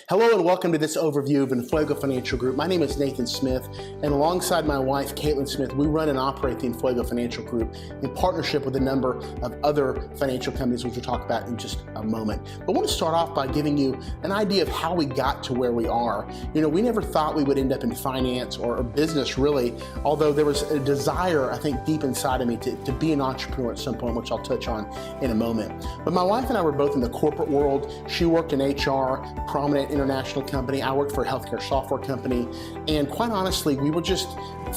Hello and welcome to this overview of Enfugeo Financial Group. My name is Nathan Smith, and alongside my wife, Caitlin Smith, we run and operate the Enfugeo Financial Group in partnership with a number of other financial companies, which we'll talk about in just a moment. But I want to start off by giving you an idea of how we got to where we are. You know, we never thought we would end up in finance or business, really, although there was a desire, I think, deep inside of me to be an entrepreneur at some point, which I'll touch on in a moment. But my wife and I were both in the corporate world. She worked in HR, prominent international company. I worked for a healthcare software company. And quite honestly, we were just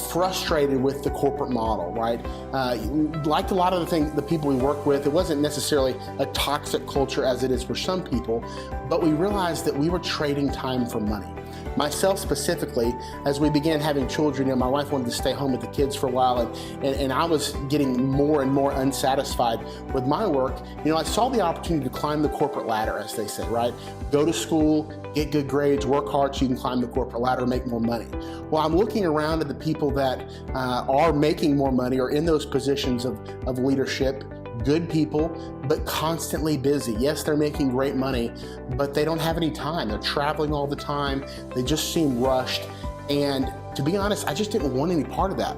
frustrated with the corporate model, right? Like a lot of the people we work with, it wasn't necessarily a toxic culture as it is for some people, but we realized that we were trading time for money. Myself specifically, as we began having children, you know, my wife wanted to stay home with the kids for a while, and I was getting more and more unsatisfied with my work. You know, I saw the opportunity to climb the corporate ladder, as they say, right? Go to school, get good grades, work hard so you can climb the corporate ladder and make more money. Well, I'm looking around at the people that are making more money or in those positions of leadership, good people, but constantly busy. Yes, they're making great money, but they don't have any time. They're traveling all the time. They just seem rushed. And to be honest, I just didn't want any part of that.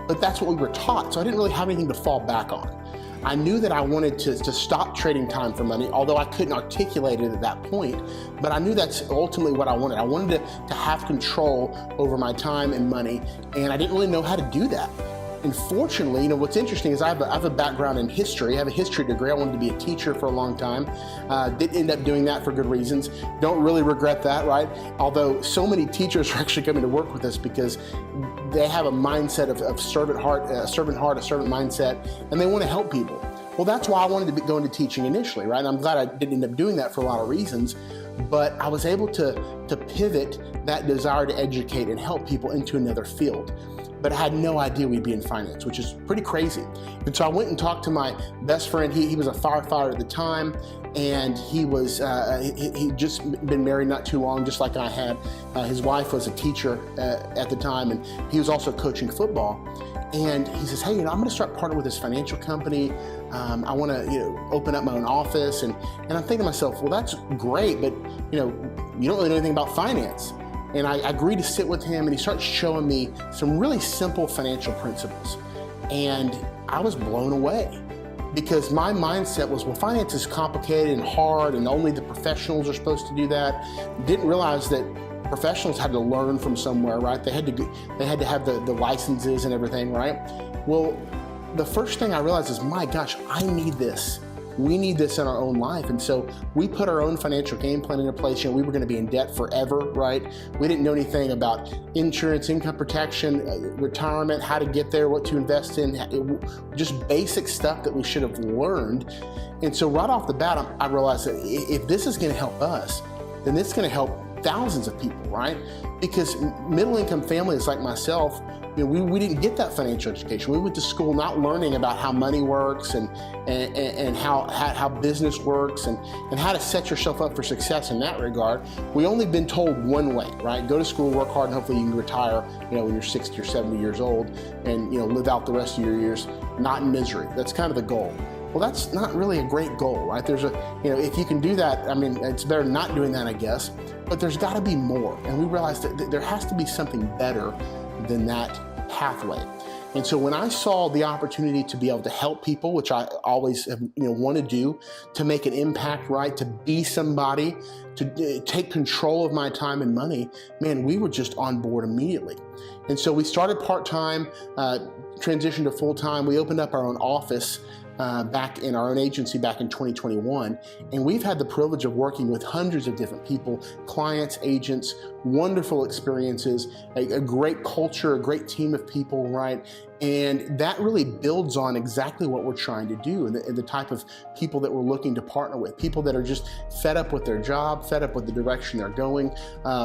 But that's what we were taught, so I didn't really have anything to fall back on. I knew that I wanted to stop trading time for money, although I couldn't articulate it at that point, but I knew that's ultimately what I wanted. I wanted to have control over my time and money, and I didn't really know how to do that. And fortunately, you know, what's interesting is I have a background in history. I have a history degree. I wanted to be a teacher for a long time. Did end up doing that for good reasons. Don't really regret that, right? Although so many teachers are actually coming to work with us because they have a mindset of servant servant mindset, and they want to help people. Well, that's why I wanted to go into teaching initially, right? And I'm glad I didn't end up doing that for a lot of reasons, but I was able to pivot that desire to educate and help people into another field. But I had no idea we'd be in finance, which is pretty crazy. And so I went and talked to my best friend. He was a firefighter at the time, and he'd just been married not too long, just like I had. His wife was a teacher at the time, and he was also coaching football. And he says, hey, you know, I'm gonna start partnering with this financial company. I wanna, you know, open up my own office. And I'm thinking to myself, well, that's great, but you know, you don't really know anything about finance. And I agreed to sit with him, and he started showing me some really simple financial principles. And I was blown away because my mindset was, well, finance is complicated and hard, and only the professionals are supposed to do that. Didn't realize that professionals had to learn from somewhere, right? They had to have the licenses and everything, right? Well, the first thing I realized is, my gosh, I need this. We need this in our own life. And so we put our own financial game plan into place. You know, we were going to be in debt forever, right? We didn't know anything about insurance, income protection, retirement, how to get there, what to invest in, just basic stuff that we should have learned. And so right off the bat, I realized that if this is going to help us, then this is going to help thousands of people, right? Because middle-income families like myself, you know, we didn't get that financial education. We went to school not learning about how money works and how business works and how to set yourself up for success in that regard. We only been told one way, right? Go to school, work hard, and hopefully you can retire, you know, when you're 60 or 70 years old and, you know, live out the rest of your years not in misery. That's kind of the goal. Well, that's not really a great goal, right? There's you know, if you can do that, I mean, it's better not doing that, I guess, but there's got to be more. And we realized that there has to be something better than that pathway. And so when I saw the opportunity to be able to help people, which I always have, you know, want to do, to make an impact, right, to be somebody, to take control of my time and money, man, we were just on board immediately. And so we started part-time, transitioned to full-time. We opened up our own office back in our own agency back in 2021. And we've had the privilege of working with hundreds of different people, clients, agents, wonderful experiences, a great culture, a great team of people, right? And that really builds on exactly what we're trying to do and the type of people that we're looking to partner with. People that are just fed up with their job, fed up with the direction they're going.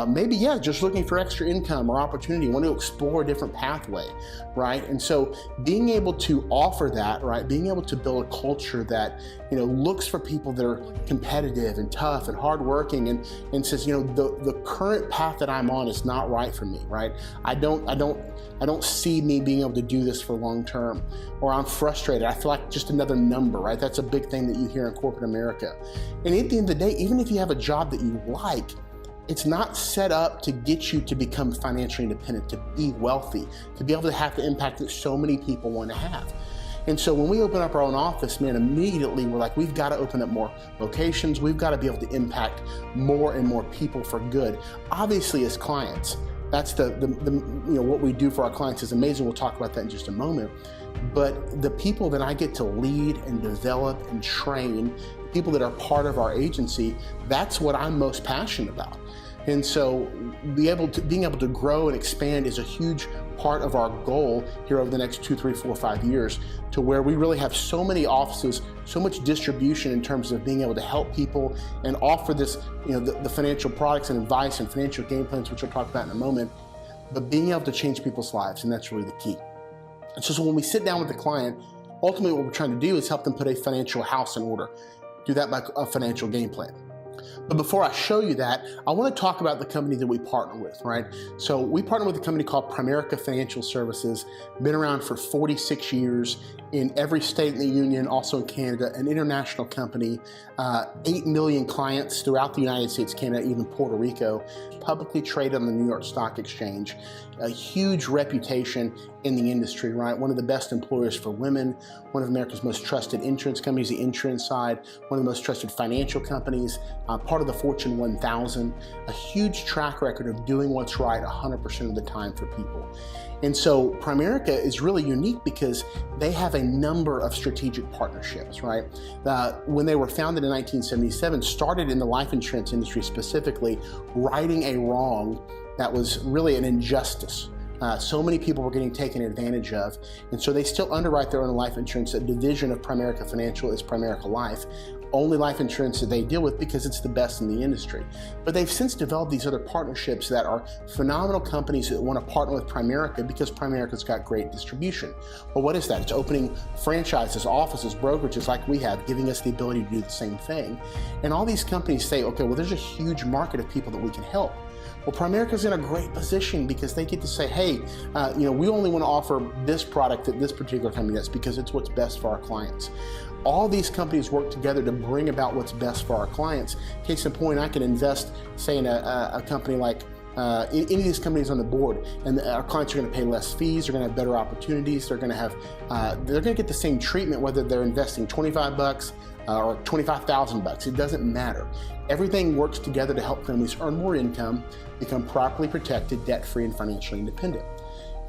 Maybe, yeah, just looking for extra income or opportunity, want to explore a different pathway, right? And so being able to offer that, right, being able to build a culture that, you know, looks for people that are competitive and tough and hardworking and says, you know, the current path that I'm on is not right for me, right? I don't see me being able to do this for long term, or I'm frustrated. I feel like just another number, right? That's a big thing that you hear in corporate America. And at the end of the day, even if you have a job that you like, it's not set up to get you to become financially independent, to be wealthy, to be able to have the impact that so many people want to have. And so when we open up our own office, man, immediately we're like, we've got to open up more locations. We've got to be able to impact more and more people for good. Obviously, as clients, that's what we do for our clients is amazing. We'll talk about that in just a moment. But the people that I get to lead and develop and train, people that are part of our agency, that's what I'm most passionate about. And so being able to grow and expand is a huge part of our goal here over the next 2, 3, 4, 5 years, to where we really have so many offices, so much distribution in terms of being able to help people and offer this, the financial products and advice and financial game plans, which we'll talk about in a moment, but being able to change people's lives, and that's really the key. And so when we sit down with the client, ultimately what we're trying to do is help them put a financial house in order. Do that by a financial game plan. But before I show you that, I want to talk about the company that we partner with, right? So we partner with a company called Primerica Financial Services, been around for 46 years in every state in the union, also in Canada, an international company, 8 million clients throughout the United States, Canada, even Puerto Rico, publicly traded on the New York Stock Exchange, a huge reputation in the industry, right? One of the best employers for women, one of America's most trusted insurance companies, the insurance side, one of the most trusted financial companies, part of the Fortune 1000, a huge track record of doing what's right 100% of the time for people. And so Primerica is really unique because they have a number of strategic partnerships, right? When they were founded in 1977, started in the life insurance industry specifically, righting a wrong that was really an injustice. So many people were getting taken advantage of, and so they still underwrite their own life insurance. A division of Primerica Financial is Primerica Life, only life insurance that they deal with because it's the best in the industry. But they've since developed these other partnerships that are phenomenal companies that want to partner with Primerica because Primerica's got great distribution. Well, what is that? It's opening franchises, offices, brokerages like we have, giving us the ability to do the same thing. And all these companies say, okay, well, there's a huge market of people that we can help. Well, Primerica's in a great position because they get to say, hey, we only want to offer this product at this particular company. That's because it's what's best for our clients. All these companies work together to bring about what's best for our clients. Case in point, I can invest, say, in a company like any of these companies on the board, and our clients are going to pay less fees. They're going to have better opportunities. They're going to get the same treatment whether they're investing $25 or $25,000. It doesn't matter. Everything works together to help families earn more income, become properly protected, debt-free, and financially independent.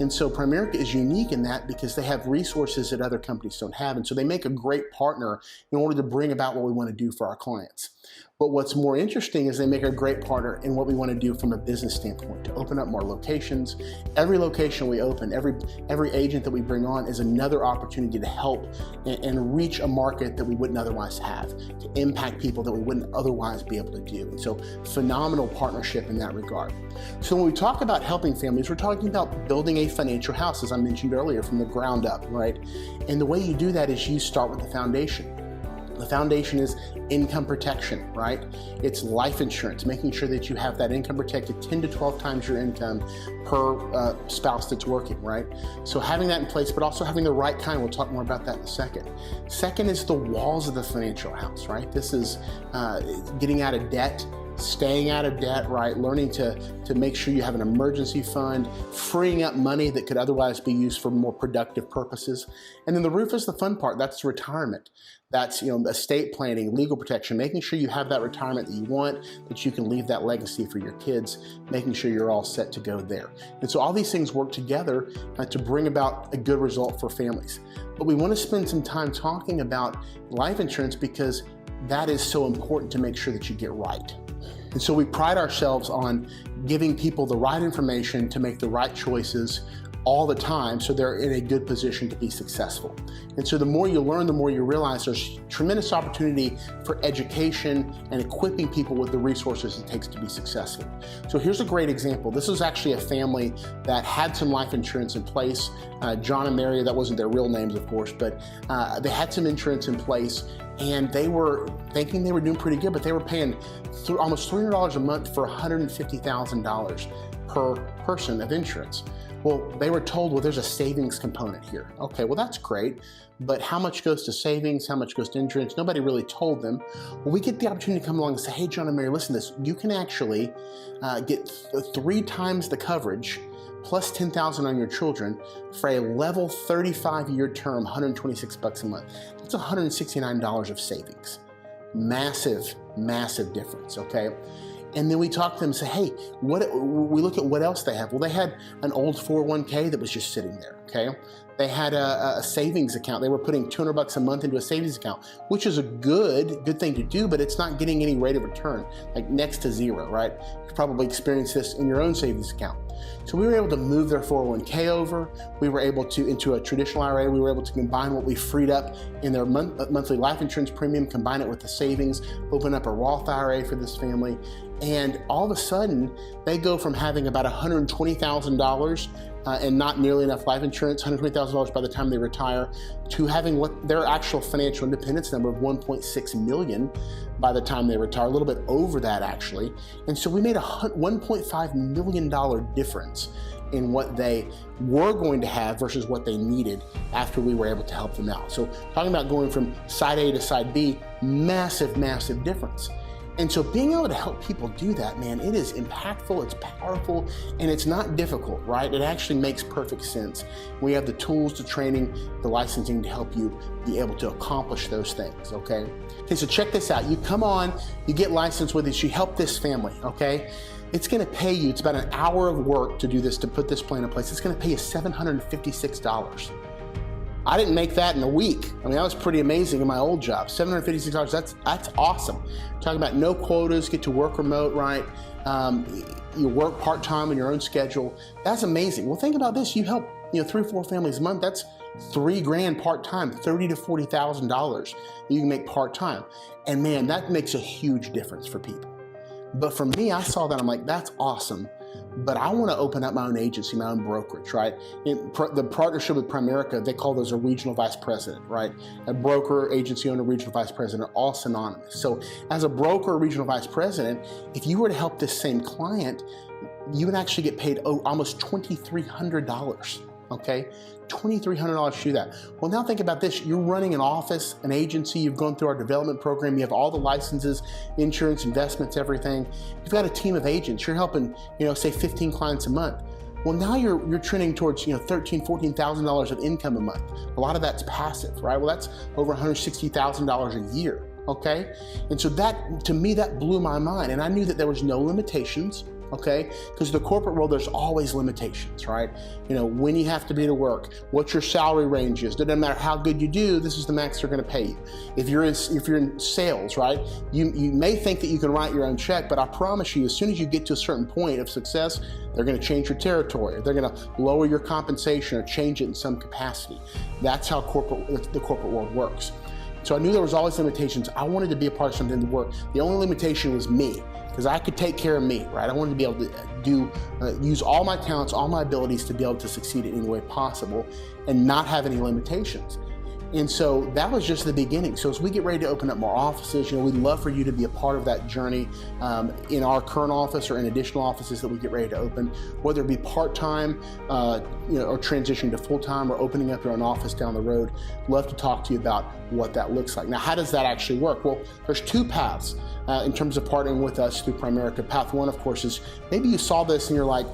And so Primerica is unique in that because they have resources that other companies don't have. And so they make a great partner in order to bring about what we want to do for our clients. But what's more interesting is they make a great partner in what we want to do from a business standpoint, to open up more locations. Every location we open, every agent that we bring on is another opportunity to help and reach a market that we wouldn't otherwise have, to impact people that we wouldn't otherwise be able to do. And so phenomenal partnership in that regard. So when we talk about helping families, we're talking about building a financial house, as I mentioned earlier, from the ground up, right? And the way you do that is you start with the foundation. The foundation is income protection, right? It's life insurance, making sure that you have that income protected 10 to 12 times your income per spouse that's working, right? So having that in place, but also having the right kind. We'll talk more about that in a second. Second is the walls of the financial house, right? This is getting out of debt, staying out of debt, right? Learning to make sure you have an emergency fund, freeing up money that could otherwise be used for more productive purposes. And then the roof is the fun part. That's retirement. That's, estate planning, legal protection, making sure you have that retirement that you want, that you can leave that legacy for your kids, making sure you're all set to go there. And so all these things work together to bring about a good result for families. But we want to spend some time talking about life insurance because that is so important to make sure that you get right. And so we pride ourselves on giving people the right information to make the right choices all the time so they're in a good position to be successful. And so the more you learn, the more you realize there's tremendous opportunity for education and equipping people with the resources it takes to be successful. So here's a great example. This was actually a family that had some life insurance in place. John and Mary, that wasn't their real names, of course, but they had some insurance in place. and they were thinking they were doing pretty good, but they were paying almost $300 a month for $150,000 per person of insurance. Well, they were told, well, there's a savings component here. Okay, well, that's great, but how much goes to savings? How much goes to insurance? Nobody really told them. Well, we get the opportunity to come along and say, hey, John and Mary, listen to this. You can actually get 3 times the coverage plus $10,000 on your children for a level 35-year term, $126 a month. That's $169 of savings. Massive, massive difference, okay? And then we talk to them and say, hey, we look at what else they have. Well, they had an old 401k that was just sitting there, okay? They had a savings account. They were putting $200 a month into a savings account, which is a good thing to do, but it's not getting any rate of return, like next to zero, right? You've probably experienced this in your own savings account. So we were able to move their 401k over. We were able to, into a traditional IRA, we were able to combine what we freed up in their monthly life insurance premium, combine it with the savings, open up a Roth IRA for this family. And all of a sudden, they go from having about $120,000 and not nearly enough life insurance, $120,000 by the time they retire, to having what their actual financial independence number of $1.6 million by the time they retire, a little bit over that actually. And so we made a $1.5 million difference in what they were going to have versus what they needed after we were able to help them out. So talking about going from side A to side B, massive, massive difference. And so being able to help people do that, man, it is impactful, it's powerful, and it's not difficult, right? It actually makes perfect sense. We have the tools, the training, the licensing to help you be able to accomplish those things, okay? Okay, so check this out. You come on, you get licensed with us, you help this family, okay? It's gonna pay you, it's about an hour of work to do this, to put this plan in place. It's gonna pay you $756. I didn't make that in a week. I mean, that was pretty amazing in my old job. $756, that's awesome. Talking about no quotas, get to work remote, right? You work part-time on your own schedule. That's amazing. Well, think about this. You help 3 or 4 families a month. That's $3 grand part-time, $30,000 to $40,000 you can make part-time. And man, that makes a huge difference for people. But for me, I saw that, I'm like, that's awesome. But I want to open up my own agency, my own brokerage, right? The partnership with Primerica, they call those a regional vice president, right? A broker, agency owner, regional vice president are all synonymous. So as a broker or regional vice president, if you were to help this same client, you would actually get paid almost $2,300, okay? $2,300 to do that. Well, now think about this. You're running an office, an agency, you've gone through our development program, you have all the licenses, insurance, investments, everything. You've got a team of agents. You're helping, say 15 clients a month. Well, now you're trending towards, $13,000, $14,000 of income a month. A lot of that's passive, right? Well, that's over $160,000 a year, okay? And so that, to me, that blew my mind. And I knew that there was no limitations, okay? Because the corporate world, there's always limitations, right? When you have to be to work, what your salary range is. It doesn't matter how good you do, this is the max they're gonna pay you. If you're in sales, right? You may think that you can write your own check, but I promise you, as soon as you get to a certain point of success, they're gonna change your territory. They're gonna lower your compensation or change it in some capacity. That's how the corporate world works. So I knew there was always limitations. I wanted to be a part of something that worked. The only limitation was me, because I could take care of me, right? I wanted to be able to use all my talents, all my abilities to be able to succeed in any way possible and not have any limitations. And so that was just the beginning. So as we get ready to open up more offices, we'd love for you to be a part of that journey in our current office or in additional offices that we get ready to open, whether it be part-time, or transitioning to full-time or opening up your own office down the road. Love to talk to you about what that looks like. Now, how does that actually work? Well, there's 2 paths in terms of partnering with us through Primerica. Path 1, of course, is maybe you saw this and you're like,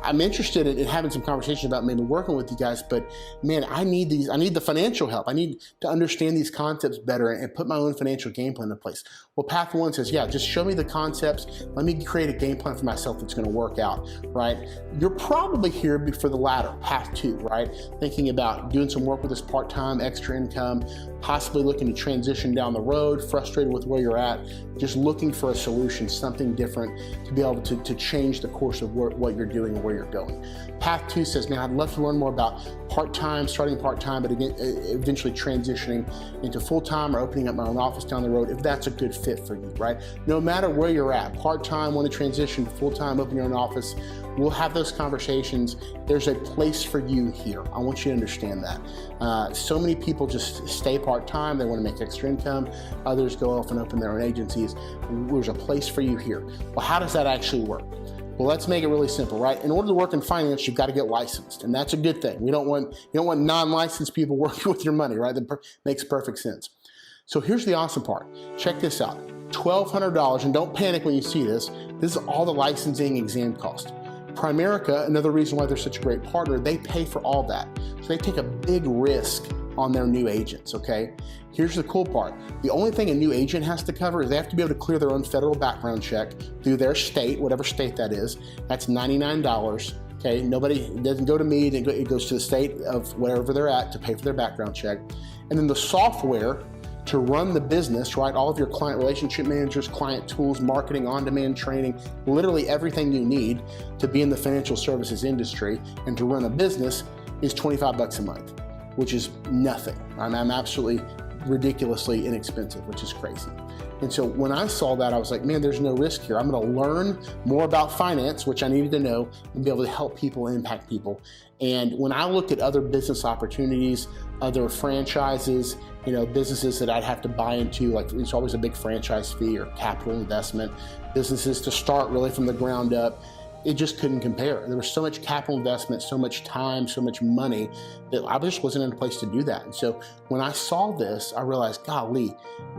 I'm interested in having some conversation about maybe working with you guys, but man, I need the financial help. I need to understand these concepts better and put my own financial game plan in place. Well, path 1 says, yeah, just show me the concepts. Let me create a game plan for myself that's gonna work out, right? You're probably here for the latter, path 2, right? Thinking about doing some work with this part-time, extra income, possibly looking to transition down the road, frustrated with where you're at, just looking for a solution, something different to be able to change the course of what you're doing and where where you're going. Path 2 says, man, I'd love to learn more about part-time, starting part-time, but again, eventually transitioning into full-time or opening up my own office down the road, if that's a good fit for you, right? No matter where you're at, part-time, want to transition to full-time, open your own office, we'll have those conversations. There's a place for you here. I want you to understand that. So many people just stay part-time. They want to make extra income. Others go off and open their own agencies. There's a place for you here. Well, how does that actually work? Well, let's make it really simple, right? In order to work in finance, you've got to get licensed, and that's a good thing. You don't want non-licensed people working with your money, right? That makes perfect sense. So here's the awesome part. Check this out. $1,200, and don't panic when you see this. This is all the licensing exam cost. Primerica, another reason why they're such a great partner, they pay for all that. So they take a big risk on their new agents, okay? Here's the cool part. The only thing a new agent has to cover is they have to be able to clear their own federal background check through their state, whatever state that is. That's $99, okay? It doesn't go to me, it goes to the state of wherever they're at to pay for their background check. And then the software to run the business, right? All of your client relationship managers, client tools, marketing, on-demand training, literally everything you need to be in the financial services industry and to run a business is $25 a month, which is nothing. I'm absolutely ridiculously inexpensive, which is crazy. And so when I saw that, I was like, man, there's no risk here. I'm gonna learn more about finance, which I needed to know, and be able to help people and impact people. And when I looked at other business opportunities, other franchises, businesses that I'd have to buy into, like it's always a big franchise fee or capital investment, businesses to start really from the ground up, it just couldn't compare. There was so much capital investment, so much time, so much money that I just wasn't in a place to do that. And so when I saw this, I realized, golly,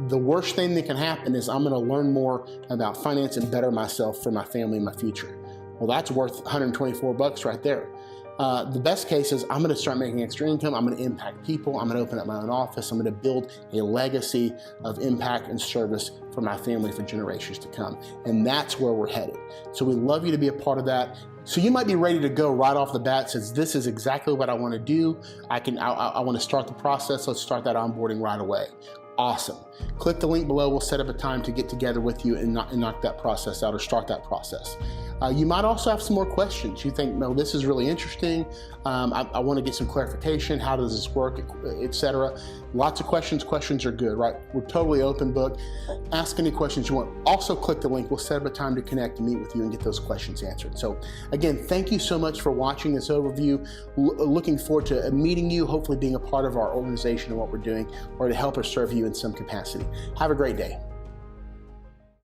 the worst thing that can happen is I'm gonna learn more about finance and better myself for my family and my future. Well, that's worth $124 right there. The best case is I'm gonna start making extra income, I'm gonna impact people, I'm gonna open up my own office, I'm gonna build a legacy of impact and service for my family for generations to come. And that's where we're headed. So we'd love you to be a part of that. So you might be ready to go right off the bat, says this is exactly what I wanna do. I wanna start the process, let's start that onboarding right away. Awesome. Click the link below, we'll set up a time to get together with you and knock that process out or start that process. You might also have some more questions. You think, no, this is really interesting. I want to get some clarification. How does this work, etc. Lots of questions. Questions are good, right? We're totally open book. Ask any questions you want. Also click the link. We'll set up a time to connect and meet with you and get those questions answered. So again, thank you so much for watching this overview. Looking forward to meeting you, hopefully being a part of our organization and what we're doing, or to help or serve you in some capacity. Have a great day.